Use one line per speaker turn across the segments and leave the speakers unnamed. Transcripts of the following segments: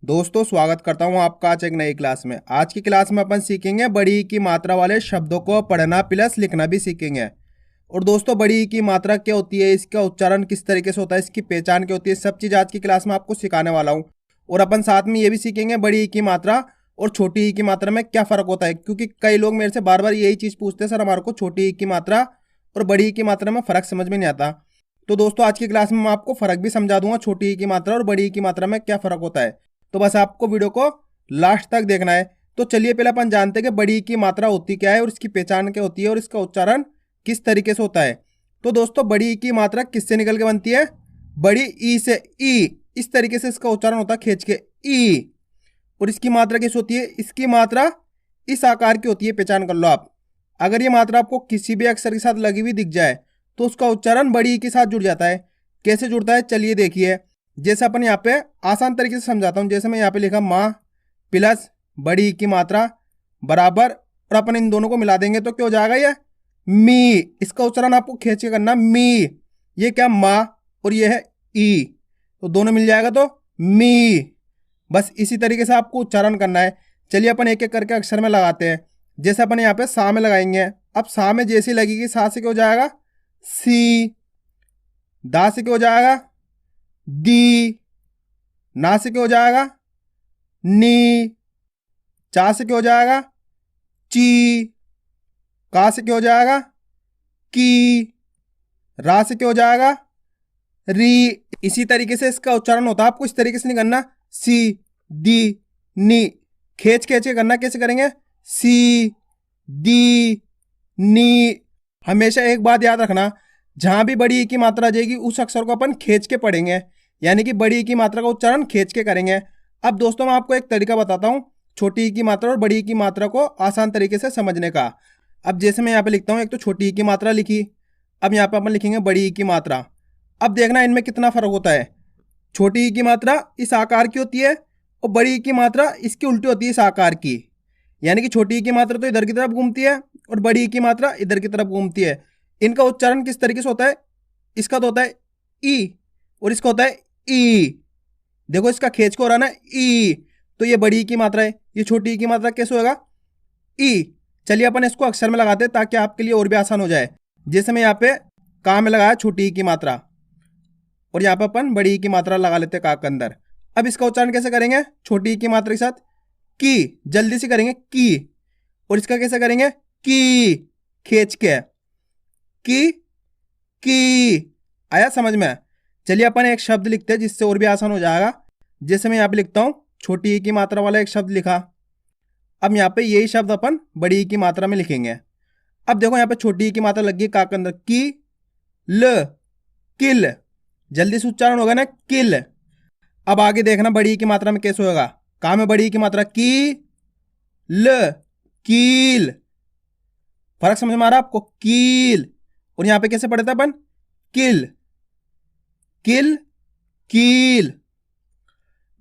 दोस्तों स्वागत करता हूं आपका आज एक नई क्लास में। आज की क्लास में अपन सीखेंगे बड़ी ई की मात्रा वाले शब्दों को पढ़ना प्लस लिखना भी सीखेंगे। और दोस्तों बड़ी ई की मात्रा क्या होती है, इसका उच्चारण किस तरीके से होता है, इसकी पहचान क्या होती है, सब चीज़ आज की क्लास में आपको सिखाने वाला हूँ। और अपन साथ में ये भी सीखेंगे बड़ी ई की मात्रा और छोटी ई की मात्रा में क्या फ़र्क होता है, क्योंकि कई लोग मेरे से बार बार यही चीज़ पूछते हैं, सर हमारे को छोटी ई की मात्रा और बड़ी ई की मात्रा में फ़र्क समझ में नहीं आता। तो दोस्तों आज की क्लास में मैं आपको फ़र्क भी समझा दूंगा, छोटी ई की मात्रा और बड़ी ई की मात्रा में क्या फ़र्क होता है। तो बस आपको वीडियो को लास्ट तक देखना है। तो चलिए पहले अपन जानते हैं कि बड़ी की मात्रा होती क्या है और इसकी पहचान क्या होती है और इसका उच्चारण किस तरीके से होता है। तो दोस्तों बड़ी की मात्रा किससे निकल के बनती है, बड़ी ई से। ई इस तरीके से इसका उच्चारण होता है, खींच के ई। और इसकी मात्रा किस होती है, इसकी मात्रा इस आकार की होती है, पहचान कर लो आप। अगर ये मात्रा आपको किसी भी अक्षर के साथ लगी हुई दिख जाए तो उसका उच्चारण बड़ी ई के साथ जुड़ जाता है। कैसे जुड़ता है चलिए देखिए। जैसे अपन यहाँ पे आसान तरीके से समझाता हूँ। जैसे मैं यहाँ पे लिखा माँ प्लस बड़ी की मात्रा बराबर, और अपन इन दोनों को मिला देंगे तो क्या हो जाएगा, ये मी। इसका उच्चारण आपको खींच के करना, मी। ये क्या, माँ, और ये है ई, तो दोनों मिल जाएगा तो मी। बस इसी तरीके से आपको उच्चारण करना है। चलिए अपन एक एक करके अक्षर में लगाते हैं। जैसे अपन यहाँ पे सा में लगाएंगे, अब सा में जैसी लगेगी, सा से क्या हो जाएगा, सी। दा से क्या हो जाएगा, दी। ना से क्या हो जाएगा, नी। चा से क्या हो जाएगा, ची। का से क्या हो जाएगा, की। रा से क्या हो जाएगा, री। इसी तरीके से इसका उच्चारण होता है, आपको इस तरीके से नहीं करना, सी दी नी। खींच खींच के करना। कैसे करेंगे, सी दी नी। हमेशा एक बात याद रखना, जहां भी बड़ी ई की मात्रा आ जाएगी उस अक्षर को अपन खींच के पढ़ेंगे, यानी कि बड़ी ई की मात्रा का उच्चारण खींच के करेंगे। अब दोस्तों मैं आपको एक तरीका बताता हूँ छोटी ई की मात्रा और बड़ी ई की मात्रा को आसान तरीके से समझने का। अब जैसे मैं यहाँ पे लिखता हूँ, एक तो छोटी ई की मात्रा लिखी, अब यहाँ पे अपन लिखेंगे बड़ी ई की मात्रा। अब देखना इनमें कितना फर्क होता है। छोटी ई की मात्रा इस आकार की होती है और बड़ी ई की मात्रा इसकी उल्टी होती है, इस आकार की। यानी कि छोटी ई की मात्रा तो इधर की तरफ घूमती है और बड़ी ई की मात्रा इधर की तरफ घूमती है। इनका उच्चारण किस तरीके से होता है, इसका तो होता है ई और इसका होता है ई। देखो इसका खींच को हो रहा ना, ई। तो ये बड़ी ई की मात्रा है, ये छोटी ई की मात्रा कैसे होगा, ई। चलिए अपन इसको अक्षर में लगाते हैं ताकि आपके लिए और भी आसान हो जाए। जैसे मैं यहाँ पे का में लगाया छोटी ई की मात्रा, और यहाँ पे अपन बड़ी ई की मात्रा लगा लेते हैं का के अंदर। अब इसका उच्चारण कैसे करेंगे, छोटी ई की मात्रा के साथ की, जल्दी से करेंगे की। और इसका कैसे करेंगे, की, खींच के की। आया समझ में। चलिए अपन एक शब्द लिखते हैं जिससे और भी आसान हो जाएगा। जैसे मैं यहाँ पे लिखता हूँ छोटी ई की मात्रा वाला एक शब्द लिखा, अब यहाँ पे यही शब्द अपन बड़ी ई की मात्रा में लिखेंगे। अब देखो यहाँ पे छोटी ई की मात्रा लगी का के अंदर, की ल, किल। जल्दी से उच्चारण होगा ना, किल। अब आगे देखना बड़ी ई की मात्रा में कैसे होगा। का में बड़ी ई की मात्रा की ल, कील। फर्क समझ में आ रहा है आपको, कील। और यहां पे कैसे पढ़ते अपन, किल किल कील।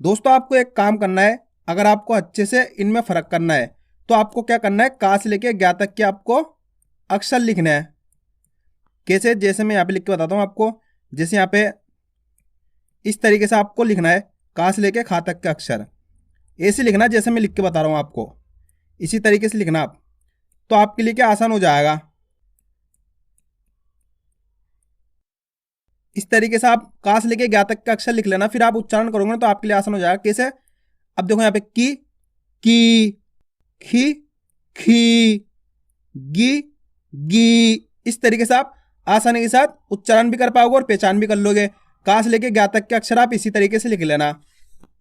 दोस्तों आपको एक काम करना है, अगर आपको अच्छे से इनमें फर्क करना है तो आपको क्या करना है, का से लेके ज्ञा तक के आपको अक्षर लिखना है। कैसे, जैसे मैं यहाँ पे लिख के बताता हूँ आपको। जैसे यहाँ पे इस तरीके से आपको लिखना है, का से लेके खा तक के अक्षर ऐसे लिखना जैसे मैं लिख के बता रहा हूँ आपको, इसी तरीके से लिखना आप, तो आपके लिए क्या आसान हो जाएगा। इस तरीके से आप का से लेके ज्ञा तक का अक्षर लिख लेना, फिर आप उच्चारण करोगे ना तो आपके लिए आसान हो जाएगा। कैसे, अब देखो यहाँ पे की, खी, खी, गी, गी। इस तरीके से आप आसानी के साथ उच्चारण भी कर पाओगे और पहचान भी कर लोगे। का से लेके ज्ञा तक के अक्षर आप इसी तरीके से लिख लेना।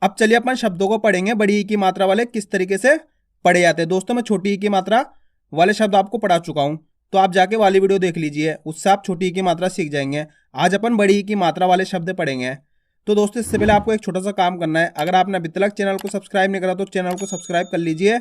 अब चलिए अपन शब्दों को पढ़ेंगे बड़ी ई की मात्रा वाले किस तरीके से पढ़े जाते हैं। दोस्तों मैं छोटी ई की मात्रा वाले शब्द आपको पढ़ा चुका हूं, तो आप जाके वाली वीडियो देख लीजिए, उससे आप छोटी ई की मात्रा सीख जाएंगे। आज अपन बड़ी ई की मात्रा वाले शब्द पढ़ेंगे। तो दोस्तों इससे पहले आपको एक छोटा सा काम करना है। अगर आपने अभी तक चैनल को सब्सक्राइब नहीं करा तो चैनल को सब्सक्राइब कर लीजिए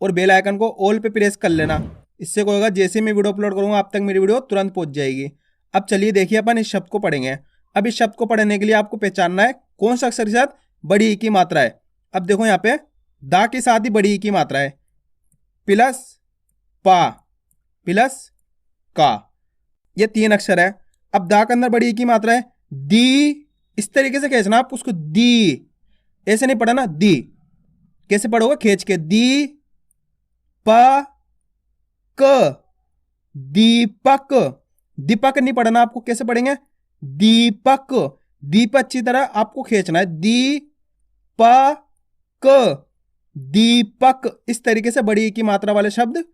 और बेल आइकन को ऑल पे प्रेस कर लेना। इससे क्या होगा, जैसे मैं वीडियो अपलोड करूंगा आप तक मेरी वीडियो तुरंत पहुंच जाएगी। अब चलिए देखिए अपन इस शब्द को पढ़ेंगे। अब इस शब्द को पढ़ने के लिए आपको पहचानना है कौन सा अक्षर के साथ बड़ी ई की मात्रा है। अब देखो यहाँ पे दा के साथ ही बड़ी ई की मात्रा है, प्लस पा प्लस का, ये 3 अक्षर है। अब दा के अंदर बड़ी ई की मात्रा है दी, इस तरीके से खींचना आप उसको, दी। ऐसे नहीं पढ़ना, दी। कैसे पढ़ोगे? खींच के, दी प क, दीपक। दीपक नहीं पढ़ना आपको, कैसे पढ़ेंगे? दीपक। दीप अच्छी तरह आपको खींचना है, दी प क, दीपक। इस तरीके से बड़ी ई की मात्रा वाले शब्द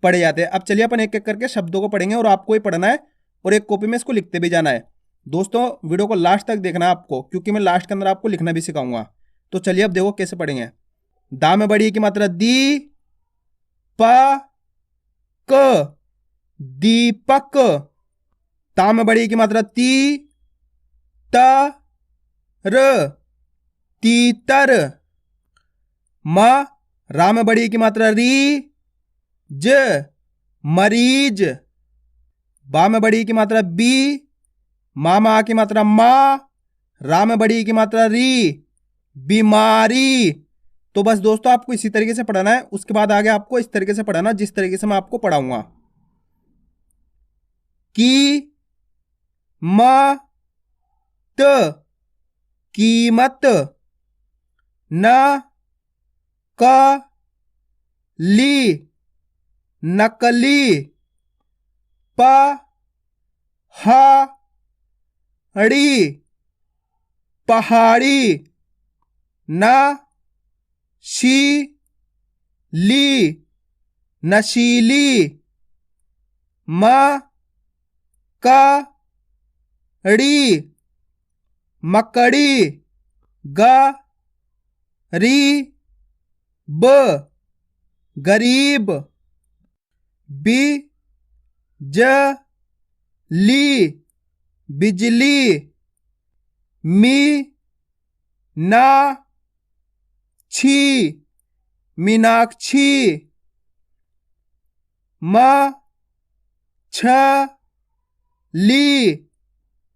पढ़े जाते हैं। अब चलिए अपन एक एक करके शब्दों को पढ़ेंगे और आपको ही पढ़ना है और एक कॉपी में इसको लिखते भी जाना है। दोस्तों वीडियो को लास्ट तक देखना है आपको, क्योंकि मैं लास्ट के अंदर आपको लिखना भी सिखाऊंगा। तो चलिए अब देखो कैसे पढ़ेंगे। दा में बड़ी ई की मात्रा दी प क, दीपक। ता में बड़ी ई की मात्रा ती त र, तीतर। म, रा में बड़ी ई की मात्रा री ज, मरीज। बा में बड़ी ई की मात्रा बी, मा में आ की मात्रा मा, रा में बड़ी ई की मात्रा री, बीमारी। तो बस दोस्तों आपको इसी तरीके से पढ़ना है, उसके बाद आगे आपको इस तरीके से पढ़ना जिस तरीके से मैं आपको पढ़ाऊंगा। की म त, कीमत। न क ली, नकली। प ह ड़ी, पहाड़ी। न शी ली, नशीली। म क ड़ी, मकड़ी। ग री ब, गरीब। बी ज ली, बिजली। मी ना छी, मीनाक्षी। म छ ली,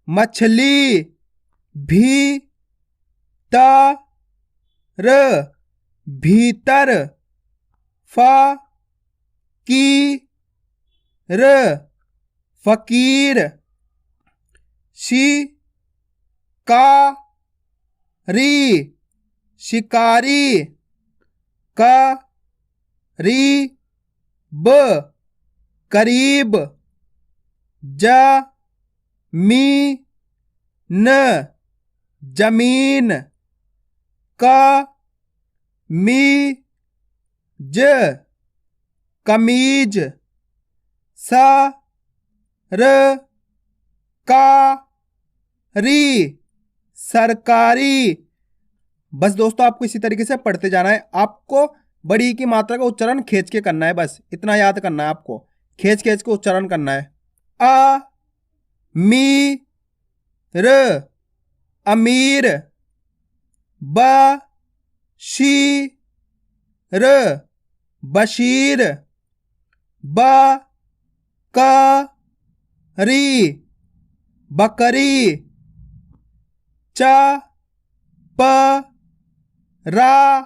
मछली। भी त र, भीतर। फ की र, फकीर। शी का री, शिकारी। क री ब, करीब। ज मी न, जमीन। क मी ज, कमीज। स र का री, सरकारी। बस दोस्तों आपको इसी तरीके से पढ़ते जाना है। आपको बड़ी ई की मात्रा का उच्चारण खींच के करना है, बस इतना याद करना है आपको, खींच खींच के उच्चारण करना है। अ मी र, अमीर। ब शी र, बशीर। ब क री, बकरी। च प रा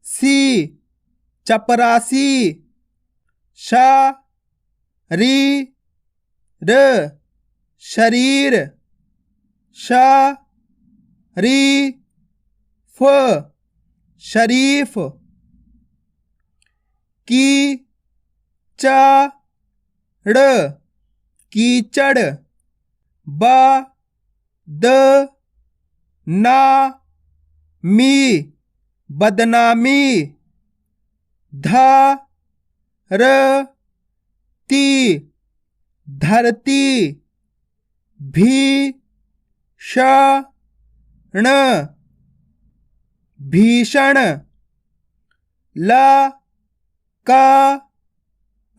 सी, चपरासी। श री र, शरीर। श री फ, शरीफ। की च ड़, कीचड़। ब द ना मी, बदनामी। ध र ती, धरती। भी ष ण, भीषण। ल क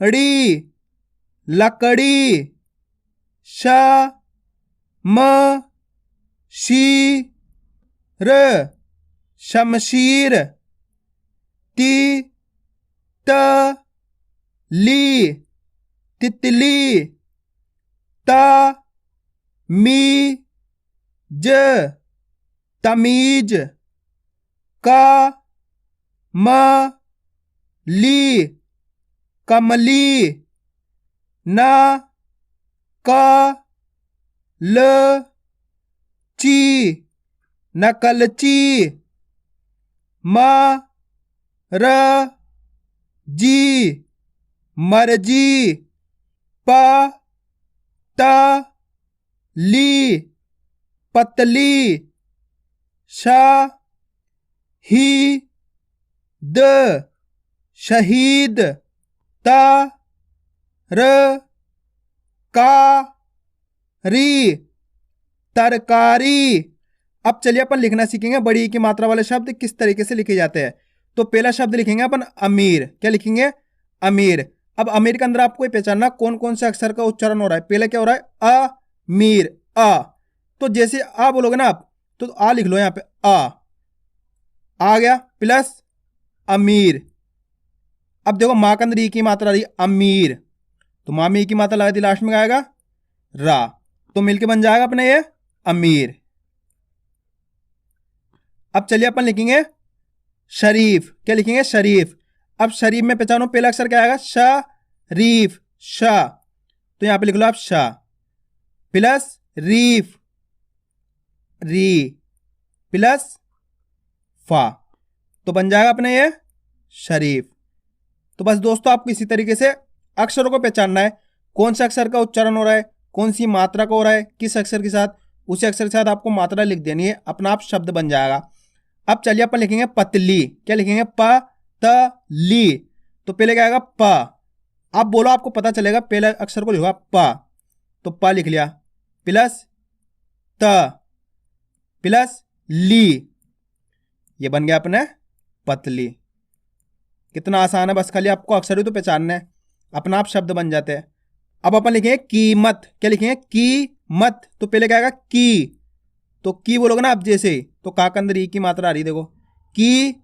ड़ी, लकड़ी। श म शी र, शमशीर। ती त ली, तितली। त मी ज, तमीज। क म ली, कमली। न क ल ची, नकलची। म र जी मर्जी प त ली पतली श ही द शहीद त र का री तरकारी। अब चलिए अपन लिखना सीखेंगे बड़ी ई की मात्रा वाले शब्द किस तरीके से लिखे जाते हैं। तो पहला शब्द लिखेंगे अपन अमीर। क्या लिखेंगे? अमीर। अब अमीर के अंदर आपको पहचानना कौन कौन से अक्षर का उच्चारण हो रहा है। पहले क्या हो रहा है? अमीर। अ। तो जैसे आ बोलोगे ना आप, तो आ लिख लो यहाँ पे, आ गया प्लस अमीर। अब देखो माँ के अंदर ई की मात्रा रही अमीर, तो माँ में ई की मात्रा लगा दी, लास्ट में आएगा रा, तो मिलके बन जाएगा अपने ये अमीर। अब चलिए अपन लिखेंगे शरीफ। क्या लिखेंगे? शरीफ। अब शरीफ में पहचानो पहला अक्षर क्या आएगा? शरीफ। श। तो यहां पे लिख लो आप श प्लस रीफ, री प्लस फा, तो बन जाएगा अपने ये शरीफ। तो बस दोस्तों आपको इसी तरीके से अक्षरों को पहचानना है, कौन से अक्षर का उच्चारण हो रहा है, कौन सी मात्रा का हो रहा है, किस अक्षर के साथ, उसी अक्षर के साथ आपको मात्रा लिख देनी है, अपना आप शब्द बन जाएगा। अब चलिए अपन लिखेंगे पतली। क्या लिखेंगे? प त ली। तो पहले क्या आएगा? प। आप बोलो, आपको पता चलेगा, पहले अक्षर को लिखा प, तो प लिख लिया प्लस त प्लस ली, ये बन गया अपने पतली। कितना आसान है, बस खाली आपको अक्षर ही तो पहचानना है, अपना आप शब्द बन जाते हैं। अब अपन लिखेंगे कीमत। क्या लिखेंगे? कीमत। तो पहले क्या आएगा? की, तो की बोलोगे ना आप जैसे, तो का के अंदर ई की मात्रा आ रही, देखो की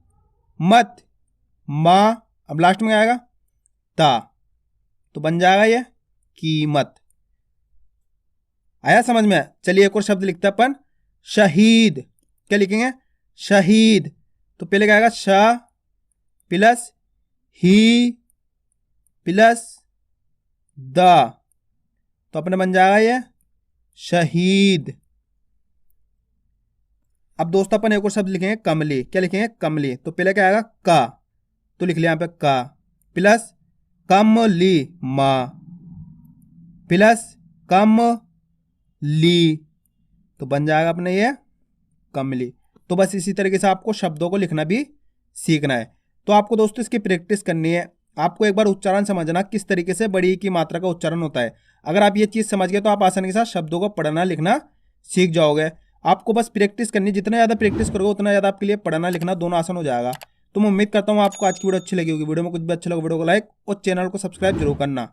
मत, मां, अब लास्ट में आएगा ता, तो बन जाएगा ये कीमत। आया समझ में? चलिए एक और शब्द लिखते हैं अपन, शहीद। क्या लिखेंगे? शहीद। तो पहले क्या आएगा? श प्लस ही प्लस द, तो अपने बन जाएगा ये शहीद। अब दोस्तों अपन एक और शब्द लिखेंगे कमली। क्या लिखेंगे? कमली। तो पहले क्या आएगा? का, तो लिख लिया यहां पे का प्लस कमली, मां प्लस कम ली, तो बन जाएगा अपने ये कमली। तो बस इसी तरीके से आपको शब्दों को लिखना भी सीखना है। तो आपको दोस्तों इसकी प्रैक्टिस करनी है, आपको एक बार उच्चारण समझना किस तरीके से बड़ी की मात्रा का उच्चारण होता है। अगर आप ये चीज़ समझ गए तो आप आसानी के साथ शब्दों को पढ़ना लिखना सीख जाओगे। आपको बस प्रैक्टिस करनी, जितना ज़्यादा प्रैक्टिस करोगे उतना ज़्यादा आपके लिए पढ़ना लिखना दोनों आसान हो जाएगा। तो मैं उम्मीद करता हूँ आपको आज की वीडियो अच्छी लगी होगी। वीडियो में कुछ भी अच्छा लगा वीडियो को लाइक और चैनल को सब्सक्राइब जरूर करना।